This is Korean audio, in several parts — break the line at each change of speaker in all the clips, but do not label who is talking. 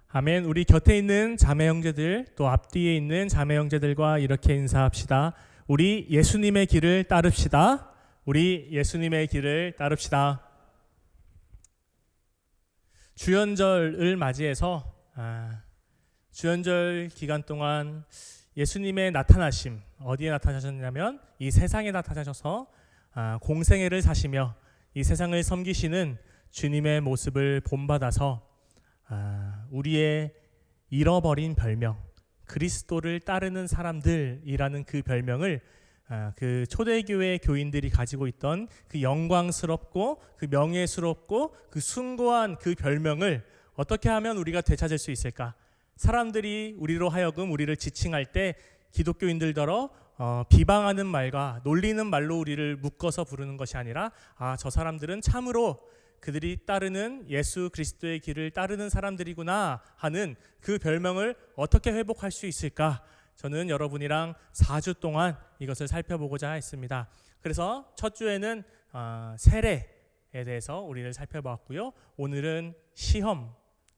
아멘. 우리 곁에 있는 자매 형제들, 또 앞뒤에 있는 자매 형제들과 이렇게 인사합시다. 우리 예수님의 길을 따릅시다. 우리 예수님의 길을 따릅시다. 주연절을 맞이해서 주연절 기간 동안 예수님의 나타나심, 어디에 나타나셨냐면 이 세상에 나타나셔서 공생애를 사시며 이 세상을 섬기시는 주님의 모습을 본받아서 우리의 잃어버린 별명, 그리스도를 따르는 사람들이라는 그 별명을 그 초대교회 교인들이 가지고 있던 그 영광스럽고 그 명예스럽고 그 숭고한 그 별명을 어떻게 하면 우리가 되찾을 수 있을까? 사람들이 우리로 하여금 우리를 지칭할 때 기독교인들더러 비방하는 말과 놀리는 말로 우리를 묶어서 부르는 것이 아니라 저 사람들은 참으로 그들이 따르는 예수 그리스도의 길을 따르는 사람들이구나 하는 그 별명을 어떻게 회복할 수 있을까? 저는 여러분이랑 4주 동안 이것을 살펴보고자 했습니다. 그래서 첫 주에는 세례에 대해서 우리를 살펴보았고요. 오늘은 시험,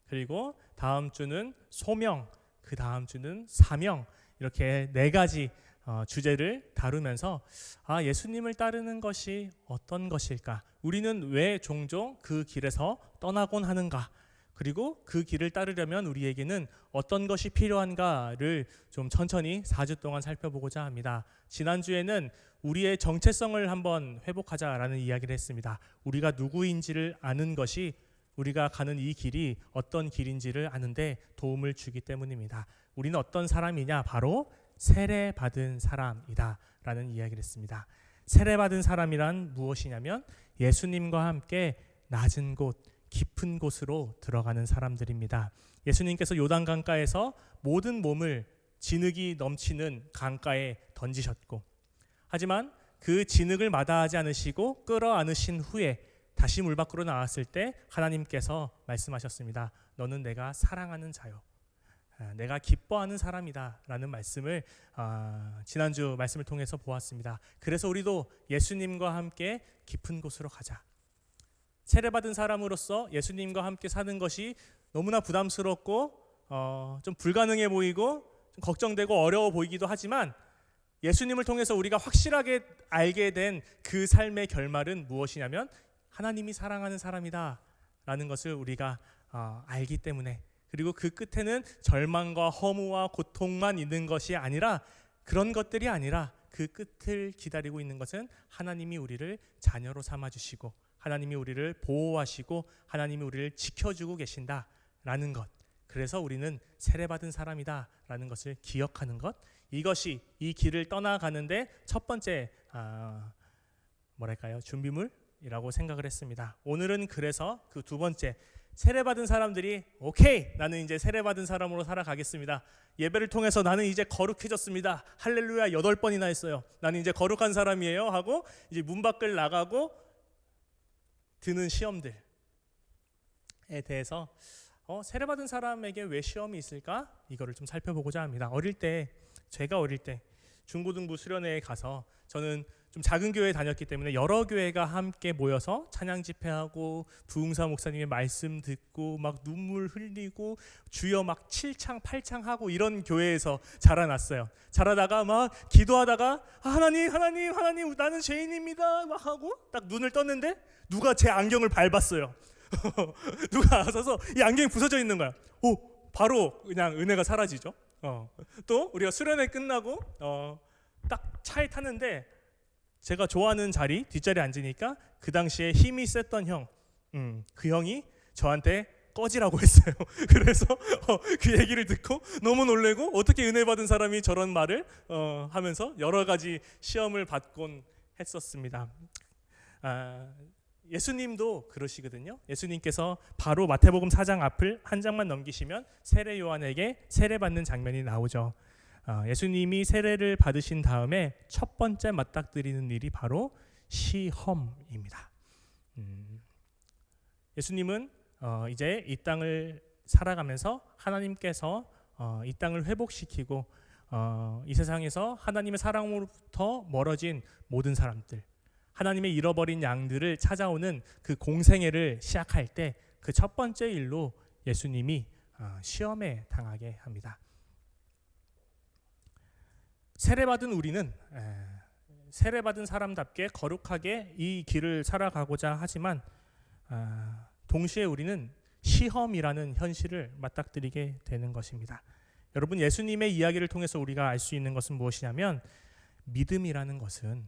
그리고 다음 주는 소명, 그 다음 주는 사명, 이렇게 4가지 주제를 다루면서 예수님을 따르는 것이 어떤 것일까? 우리는 왜 종종 그 길에서 떠나곤 하는가? 그리고 그 길을 따르려면 우리에게는 어떤 것이 필요한가를 좀 천천히 4주 동안 살펴보고자 합니다. 지난주에는 우리의 정체성을 한번 회복하자라는 이야기를 했습니다. 우리가 누구인지를 아는 것이 우리가 가는 이 길이 어떤 길인지를 아는데 도움을 주기 때문입니다. 우리는 어떤 사람이냐? 바로 세례받은 사람이다 라는 이야기를 했습니다. 세례받은 사람이란 무엇이냐면 예수님과 함께 낮은 곳, 깊은 곳으로 들어가는 사람들입니다. 예수님께서 요단강가에서 모든 몸을 진흙이 넘치는 강가에 던지셨고, 하지만 그 진흙을 마다하지 않으시고 끌어안으신 후에 다시 물 밖으로 나왔을 때 하나님께서 말씀하셨습니다. 너는 내가 사랑하는 자요, 내가 기뻐하는 사람이다 라는 말씀을 지난주 말씀을 통해서 보았습니다. 그래서 우리도 예수님과 함께 깊은 곳으로 가자. 세례받은 사람으로서 예수님과 함께 사는 것이 너무나 부담스럽고 좀 불가능해 보이고 좀 걱정되고 어려워 보이기도 하지만 예수님을 통해서 우리가 확실하게 알게 된 그 삶의 결말은 무엇이냐면 하나님이 사랑하는 사람이다 라는 것을 우리가 알기 때문에, 그리고 그 끝에는 절망과 허무와 고통만 있는 것이 아니라, 그런 것들이 아니라 그 끝을 기다리고 있는 것은 하나님이 우리를 자녀로 삼아주시고 하나님이 우리를 보호하시고 하나님이 우리를 지켜주고 계신다라는 것, 그래서 우리는 세례받은 사람이다라는 것을 기억하는 것, 이것이 이 길을 떠나가는데 첫 번째 준비물이라고 생각을 했습니다. 오늘은 그래서 그 두 번째, 세례받은 사람들이 오케이, 나는 이제 세례받은 사람으로 살아가겠습니다. 예배를 통해서 나는 이제 거룩해졌습니다. 할렐루야 8번이나 했어요. 나는 이제 거룩한 사람이에요 하고 이제 문 밖을 나가고 드는 시험들에 대해서 세례받은 사람에게 왜 시험이 있을까? 이거를 좀 살펴보고자 합니다. 제가 어릴 때 중고등부 수련회에 가서, 저는 좀 작은 교회에 다녔기 때문에 여러 교회가 함께 모여서 찬양 집회하고 부흥사 목사님의 말씀 듣고 막 눈물 흘리고 주여 막 7창 8창 하고 이런 교회에서 자라났어요. 자라다가 막 기도하다가 하나님 나는 죄인입니다 막 하고 딱 눈을 떴는데 누가 제 안경을 밟았어요. 누가 와서 이 안경이 부서져 있는 거야. 바로 그냥 은혜가 사라지죠. 또 우리가 수련회 끝나고 딱 차에 타는데 제가 좋아하는 자리 뒷자리에 앉으니까 그 당시에 힘이 셌던 그 형이 저한테 꺼지라고 했어요. 그래서 그 얘기를 듣고 너무 놀래고, 어떻게 은혜 받은 사람이 저런 말을 하면서 여러 가지 시험을 받곤 했었습니다. 예수님도 그러시거든요. 예수님께서 바로 마태복음 4장 앞을 한 장만 넘기시면 세례 요한에게 세례받는 장면이 나오죠. 예수님이 세례를 받으신 다음에 첫 번째 맞닥뜨리는 일이 바로 시험입니다. 예수님은 이제 이 땅을 살아가면서 하나님께서 이 땅을 회복시키고 이 세상에서 하나님의 사랑으로부터 멀어진 모든 사람들, 하나님의 잃어버린 양들을 찾아오는 그 공생애를 시작할 때 그 첫 번째 일로 예수님이 시험에 당하게 합니다. 세례받은 우리는 세례받은 사람답게 거룩하게 이 길을 살아가고자 하지만 동시에 우리는 시험이라는 현실을 맞닥뜨리게 되는 것입니다. 여러분, 예수님의 이야기를 통해서 우리가 알 수 있는 것은 무엇이냐면, 믿음이라는 것은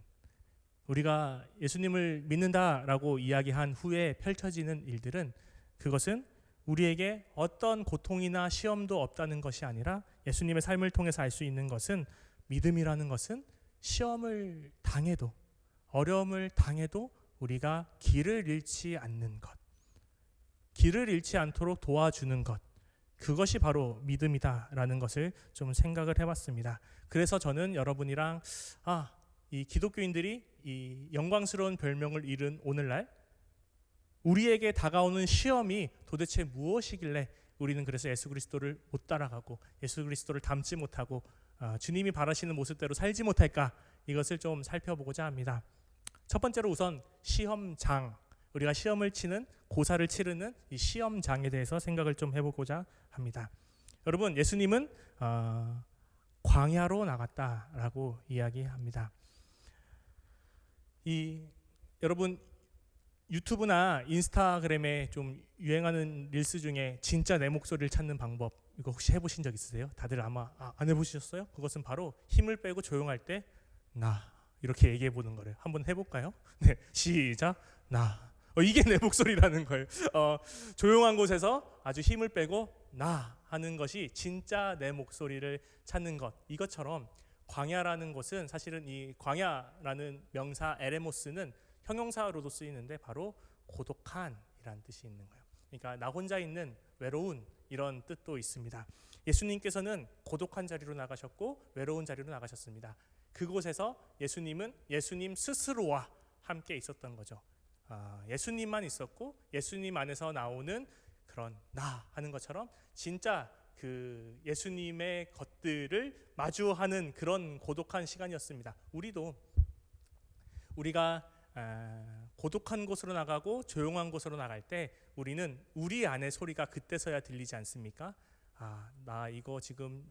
우리가 예수님을 믿는다라고 이야기한 후에 펼쳐지는 일들은, 그것은 우리에게 어떤 고통이나 시험도 없다는 것이 아니라, 예수님의 삶을 통해서 알 수 있는 것은, 믿음이라는 것은 시험을 당해도, 어려움을 당해도 우리가 길을 잃지 않는 것, 길을 잃지 않도록 도와주는 것, 그것이 바로 믿음이다라는 것을 좀 생각을 해봤습니다. 그래서 저는 여러분이랑 이 기독교인들이 이 영광스러운 별명을 잃은 오늘날 우리에게 다가오는 시험이 도대체 무엇이길래 우리는 그래서 예수 그리스도를 못 따라가고 예수 그리스도를 닮지 못하고 주님이 바라시는 모습대로 살지 못할까, 이것을 좀 살펴보고자 합니다. 첫 번째로 우선 시험장, 우리가 시험을 치는, 고사를 치르는 이 시험장에 대해서 생각을 좀 해보고자 합니다. 여러분, 예수님은 광야로 나갔다라고 이야기합니다. 여러분, 유튜브나 인스타그램에 좀 유행하는 릴스 중에 진짜 내 목소리를 찾는 방법, 이거 혹시 해보신 적 있으세요? 다들 아마 안 해보셨어요? 그것은 바로 힘을 빼고 조용할 때 나 이렇게 얘기해 보는 거래요. 한번 해볼까요? 네, 시작. 나. 이게 내 목소리라는 거예요. 조용한 곳에서 아주 힘을 빼고 나 하는 것이 진짜 내 목소리를 찾는 것. 이것처럼 광야라는 곳은, 사실은 이 광야라는 명사 에레모스는 형용사로도 쓰이는데 바로 고독한이라는 뜻이 있는 거예요. 그러니까 나 혼자 있는 외로운, 이런 뜻도 있습니다. 예수님께서는 고독한 자리로 나가셨고 외로운 자리로 나가셨습니다. 그곳에서 예수님은 예수님 스스로와 함께 있었던 거죠. 예수님만 있었고 예수님 안에서 나오는 그런 나 하는 것처럼 진짜 그 예수님의 것들을 마주하는 그런 고독한 시간이었습니다. 우리가 고독한 곳으로 나가고 조용한 곳으로 나갈 때 우리는 우리 안의 소리가 그때서야 들리지 않습니까? 나 이거 지금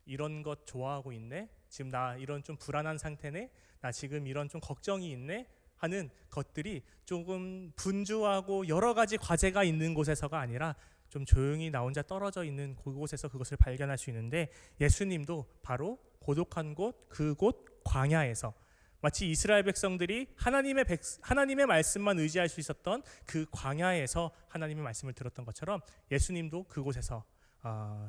이런 것 좋아하고 있네, 지금 나 이런 좀 불안한 상태네, 나 지금 이런 좀 걱정이 있네 하는 것들이 조금 분주하고 여러 가지 과제가 있는 곳에서가 아니라 좀 조용히 나 혼자 떨어져 있는 그곳에서 그것을 발견할 수 있는데, 예수님도 바로 고독한 곳, 그곳 광야에서, 마치 이스라엘 백성들이 하나님의 말씀만 의지할 수 있었던 그 광야에서 하나님의 말씀을 들었던 것처럼 예수님도 그곳에서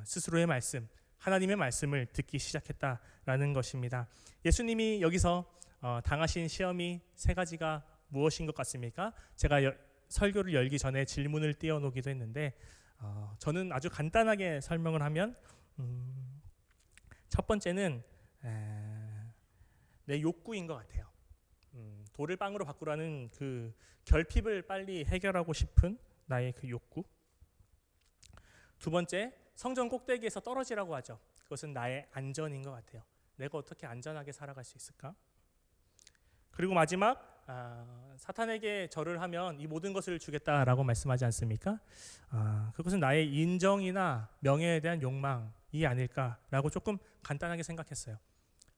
스스로의 말씀, 하나님의 말씀을 듣기 시작했다라는 것입니다. 예수님이 여기서 당하신 시험이 세 가지가 무엇인 것 같습니까? 제가 설교를 열기 전에 질문을 띄워놓기도 했는데, 저는 아주 간단하게 설명을 하면, 첫 번째는 내 욕구인 것 같아요. 돌을 빵으로 바꾸라는 그 결핍을 빨리 해결하고 싶은 나의 그 욕구. 두 번째, 성전 꼭대기에서 떨어지라고 하죠. 그것은 나의 안전인 것 같아요. 내가 어떻게 안전하게 살아갈 수 있을까? 그리고 마지막, 사탄에게 절을 하면 이 모든 것을 주겠다라고 말씀하지 않습니까? 그것은 나의 인정이나 명예에 대한 욕망이 아닐까라고 조금 간단하게 생각했어요.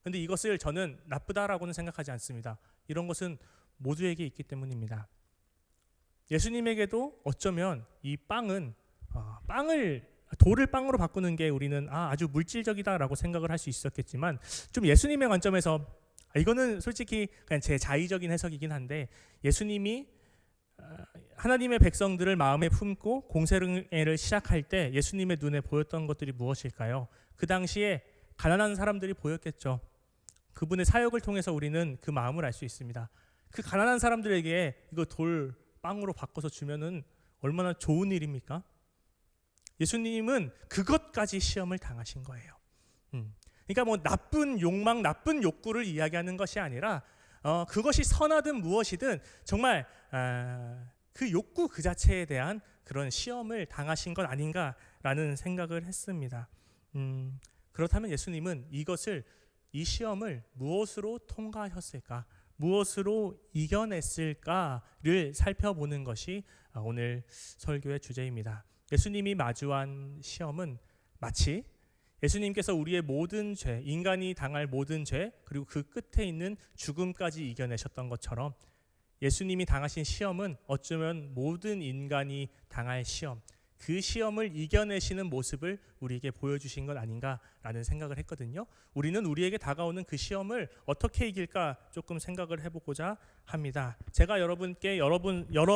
근데 이것을 저는 나쁘다라고는 생각하지 않습니다. 이런 것은 모두에게 있기 때문입니다. 예수님에게도 어쩌면 이 돌을 빵으로 바꾸는 게 우리는 아주 물질적이다라고 생각을 할 수 있었겠지만, 좀 예수님의 관점에서, 이거는 솔직히 그냥 제 자의적인 해석이긴 한데, 예수님이 하나님의 백성들을 마음에 품고 공생애를 시작할 때 예수님의 눈에 보였던 것들이 무엇일까요? 그 당시에 가난한 사람들이 보였겠죠. 그분의 사역을 통해서 우리는 그 마음을 알 수 있습니다. 그 가난한 사람들에게 이거 돌 빵으로 바꿔서 주면은 얼마나 좋은 일입니까? 예수님은 그것까지 시험을 당하신 거예요. 그러니까 뭐 나쁜 욕망, 나쁜 욕구를 이야기하는 것이 아니라 그것이 선하든 무엇이든 정말 그 욕구 그 자체에 대한 그런 시험을 당하신 것 아닌가라는 생각을 했습니다. 그렇다면 예수님은 이 시험을 무엇으로 통과하셨을까? 무엇으로 이겨냈을까를 살펴보는 것이 오늘 설교의 주제입니다. 예수님이 마주한 시험은 마치 예수님께서 우리의 모든 죄, 인간이 당할 모든 죄, 그리고 그 끝에 있는 죽음까지 이겨내셨던 것처럼 예수님이 당하신 시험은 어쩌면 모든 인간이 당할 시험, 그 시험을 이겨내시는 모습을 우리에게 보여주신 것 아닌가라는 생각을 했거든요. 우리는 우리에게 다가오는 그 시험을 어떻게 이길까 조금 생각을 해보고자 합니다. 제가 여러분께 여러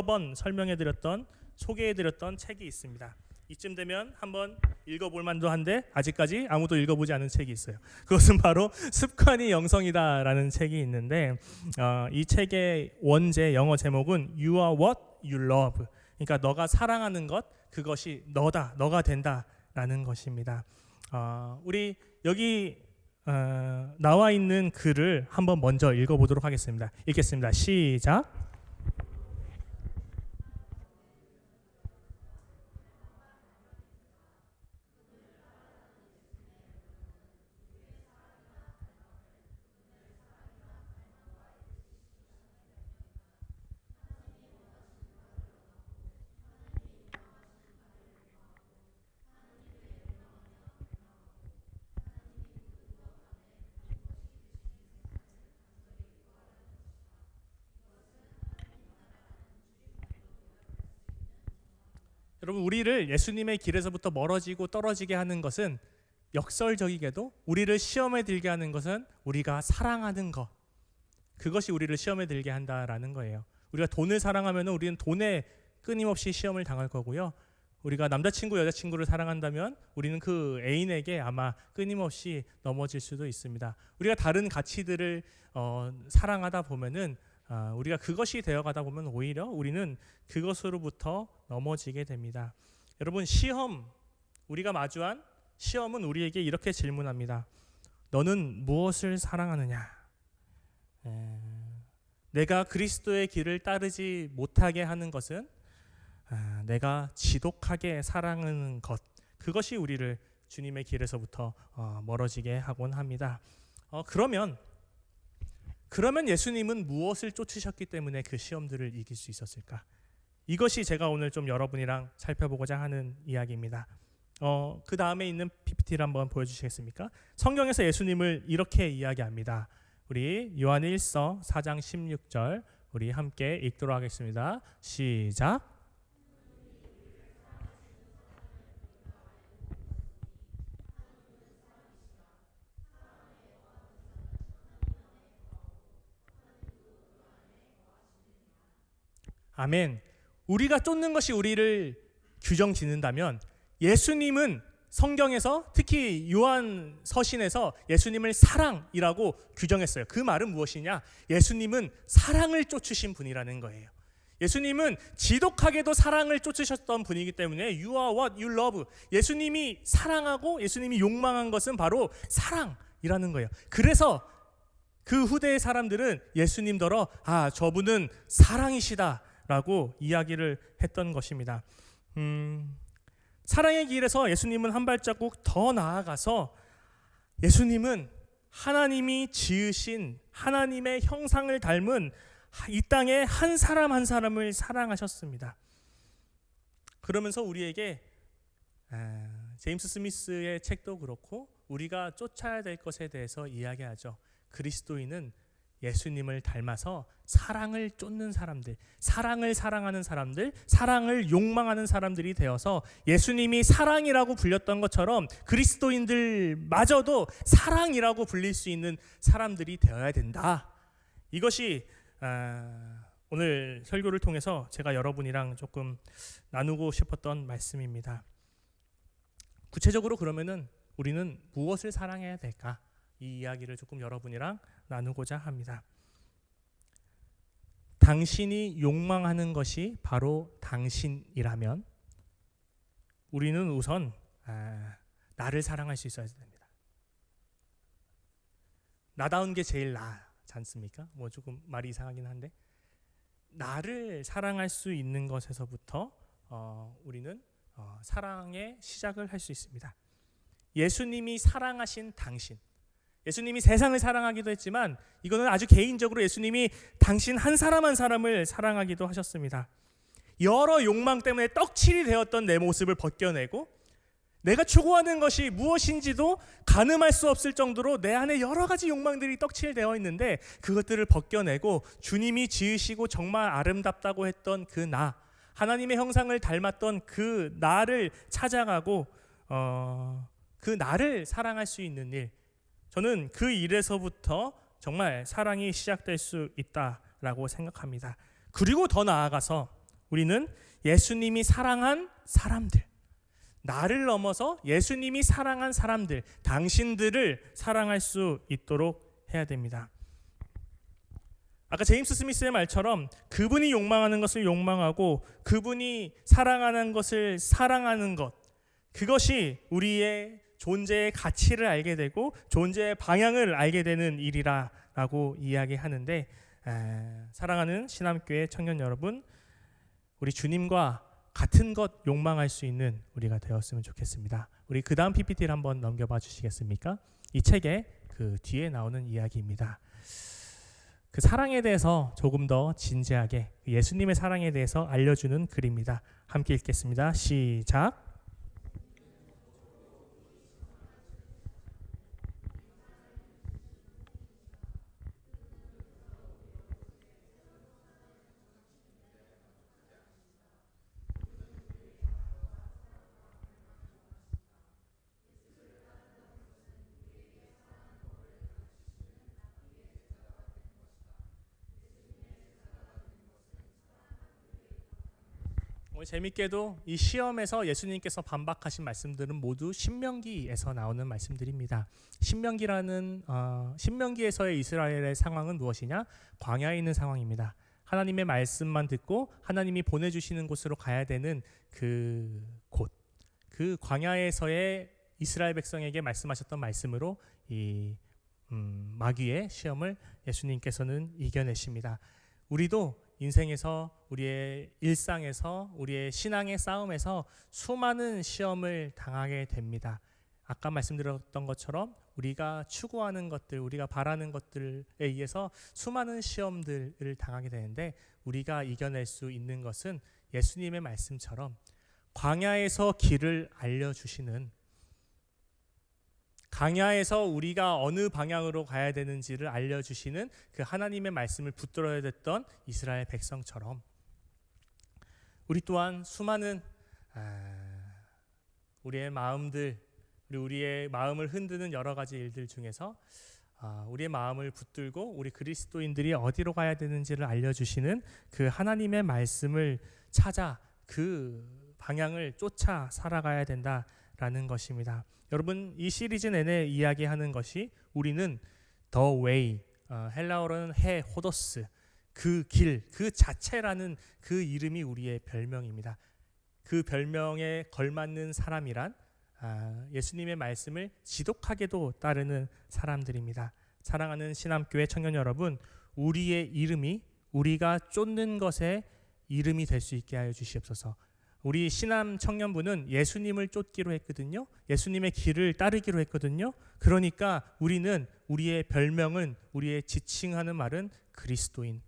번 설명해드렸던, 소개해드렸던 책이 있습니다. 이쯤 되면 한번 읽어볼 만도 한데 아직까지 아무도 읽어보지 않은 책이 있어요. 그것은 바로 습관이 영성이다 라는 책이 있는데 이 책의 원제 영어 제목은 You are what you love. 그러니까 너가 사랑하는 것, 그것이 너다, 너가 된다 라는 것입니다. 우리 여기 나와 있는 글을 한번 먼저 읽어보도록 하겠습니다. 읽겠습니다. 시작. 여러분, 우리를 예수님의 길에서부터 멀어지고 떨어지게 하는 것은 역설적이게도 우리를 시험에 들게 하는 것은 우리가 사랑하는 것, 그것이 우리를 시험에 들게 한다라는 거예요. 우리가 돈을 사랑하면 우리는 돈에 끊임없이 시험을 당할 거고요. 우리가 남자친구, 여자친구를 사랑한다면 우리는 그 애인에게 아마 끊임없이 넘어질 수도 있습니다. 우리가 다른 가치들을 사랑하다 보면은 우리가 그것이 되어가다 보면 오히려 우리는 그것으로부터 넘어지게 됩니다. 여러분, 우리가 마주한 시험은 우리에게 이렇게 질문합니다. 너는 무엇을 사랑하느냐? 내가 그리스도의 길을 따르지 못하게 하는 것은 내가 지독하게 사랑하는 것, 그것이 우리를 주님의 길에서부터 멀어지게 하곤 합니다. 그러면 예수님은 무엇을 쫓으셨기 때문에 그 시험들을 이길 수 있었을까? 이것이 제가 오늘 좀 여러분이랑 살펴보고자 하는 이야기입니다. 그 다음에 있는 PPT를 한번 보여주시겠습니까? 성경에서 예수님을 이렇게 이야기합니다. 우리 요한 1서 4장 16절 우리 함께 읽도록 하겠습니다. 시작. 아멘. 우리가 쫓는 것이 우리를 규정 짓는다면 예수님은 성경에서 특히 요한 서신에서 예수님을 사랑이라고 규정했어요. 그 말은 무엇이냐? 예수님은 사랑을 쫓으신 분이라는 거예요. 예수님은 지독하게도 사랑을 쫓으셨던 분이기 때문에 You are what you love. 예수님이 사랑하고 예수님이 욕망한 것은 바로 사랑이라는 거예요. 그래서 그 후대의 사람들은 예수님더러 저분은 사랑이시다 라고 이야기를 했던 것입니다. 사랑의 길에서 예수님은 한 발자국 더 나아가서 예수님은 하나님이 지으신 하나님의 형상을 닮은 이 땅에 한 사람 한 사람을 사랑하셨습니다. 그러면서 우리에게 제임스 스미스의 책도 그렇고 우리가 쫓아야 될 것에 대해서 이야기하죠. 그리스도인은 예수님을 닮아서 사랑을 쫓는 사람들, 사랑을 사랑하는 사람들, 사랑을 욕망하는 사람들이 되어서 예수님이 사랑이라고 불렸던 것처럼 그리스도인들마저도 사랑이라고 불릴 수 있는 사람들이 되어야 된다. 이것이 오늘 설교를 통해서 제가 여러분이랑 조금 나누고 싶었던 말씀입니다. 구체적으로 그러면은 우리는 무엇을 사랑해야 될까? 이 이야기를 조금 여러분이랑 나누고자 합니다. 당신이 욕망하는 것이 바로 당신이라면 우리는 우선 나를 사랑할 수 있어야 됩니다. 나다운 게 제일 나지 않습니까? 조금 말이 이상하긴 한데 나를 사랑할 수 있는 것에서부터 우리는 사랑의 시작을 할 수 있습니다. 예수님이 사랑하신 당신, 예수님이 세상을 사랑하기도 했지만 이거는 아주 개인적으로 예수님이 당신 한 사람 한 사람을 사랑하기도 하셨습니다. 여러 욕망 때문에 떡칠이 되었던 내 모습을 벗겨내고 내가 추구하는 것이 무엇인지도 가늠할 수 없을 정도로 내 안에 여러 가지 욕망들이 떡칠되어 있는데 그것들을 벗겨내고 주님이 지으시고 정말 아름답다고 했던 그 나, 하나님의 형상을 닮았던 그 나를 찾아가고 그 나를 사랑할 수 있는 일, 저는 그 일에서부터 정말 사랑이 시작될 수 있다라고 생각합니다. 그리고 더 나아가서 우리는 예수님이 사랑한 사람들, 나를 넘어서 예수님이 사랑한 사람들, 당신들을 사랑할 수 있도록 해야 됩니다. 아까 제임스 스미스의 말처럼 그분이 욕망하는 것을 욕망하고 그분이 사랑하는 것을 사랑하는 것, 그것이 우리의 존재의 가치를 알게 되고 존재의 방향을 알게 되는 일이라고 이야기하는데, 사랑하는 신암교회 청년 여러분, 우리 주님과 같은 것 욕망할 수 있는 우리가 되었으면 좋겠습니다. 우리 그 다음 PPT를 한번 넘겨봐 주시겠습니까? 이 책의 그 뒤에 나오는 이야기입니다. 그 사랑에 대해서 조금 더 진지하게 예수님의 사랑에 대해서 알려주는 글입니다. 함께 읽겠습니다. 시작. 재밌게도 이 시험에서 예수님께서 반박하신 말씀들은 모두 신명기에서 나오는 말씀들입니다. 신명기에서의 이스라엘의 상황은 무엇이냐? 광야에 있는 상황입니다. 하나님의 말씀만 듣고 하나님이 보내주시는 곳으로 가야 되는 그 곳, 그 광야에서의 이스라엘 백성에게 말씀하셨던 말씀으로 이 마귀의 시험을 예수님께서는 이겨내십니다. 우리도 인생에서, 우리의 일상에서, 우리의 신앙의 싸움에서 수많은 시험을 당하게 됩니다. 아까 말씀드렸던 것처럼 우리가 추구하는 것들, 우리가 바라는 것들에 의해서 수많은 시험들을 당하게 되는데, 우리가 이겨낼 수 있는 것은 예수님의 말씀처럼 광야에서 길을 알려주시는, 광야에서 우리가 어느 방향으로 가야 되는지를 알려주시는 그 하나님의 말씀을 붙들어야 됐던 이스라엘 백성처럼 우리 또한 수많은 우리의 마음들, 우리의 마음을 흔드는 여러 가지 일들 중에서 우리의 마음을 붙들고 우리 그리스도인들이 어디로 가야 되는지를 알려주시는 그 하나님의 말씀을 찾아 그 방향을 쫓아 살아가야 된다라는 것입니다. 여러분, 이 시리즈 내내 이야기하는 것이 우리는 The Way, 헬라어로는 해 호도스, 그 길, 그 자체라는 그 이름이 우리의 별명입니다. 그 별명에 걸맞는 사람이란 예수님의 말씀을 지독하게도 따르는 사람들입니다. 사랑하는 신암교회 청년 여러분, 우리의 이름이 우리가 쫓는 것의 이름이 될 수 있게 하여 주시옵소서. 우리 신암 청년부는 예수님을 쫓기로 했거든요. 예수님의 길을 따르기로 했거든요. 그러니까 우리는 우리의 별명은, 우리의 지칭하는 말은 그리스도인,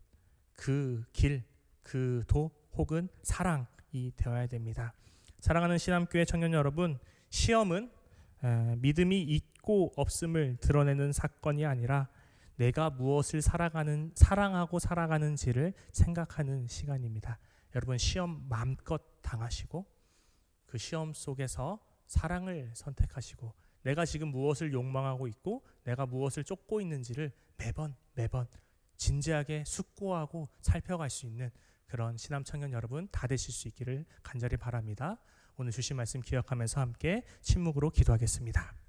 그 길, 그 도 혹은 사랑이 되어야 됩니다. 사랑하는 신암교회 청년 여러분, 시험은 믿음이 있고 없음을 드러내는 사건이 아니라 내가 무엇을 사랑하고 살아가는지를 생각하는 시간입니다. 여러분, 시험 마음껏 당하시고 그 시험 속에서 사랑을 선택하시고 내가 지금 무엇을 욕망하고 있고 내가 무엇을 쫓고 있는지를 매번 진지하게 숙고하고 살펴갈 수 있는 그런 신암 청년 여러분 다 되실 수 있기를 간절히 바랍니다. 오늘 주신 말씀 기억하면서 함께 침묵으로 기도하겠습니다.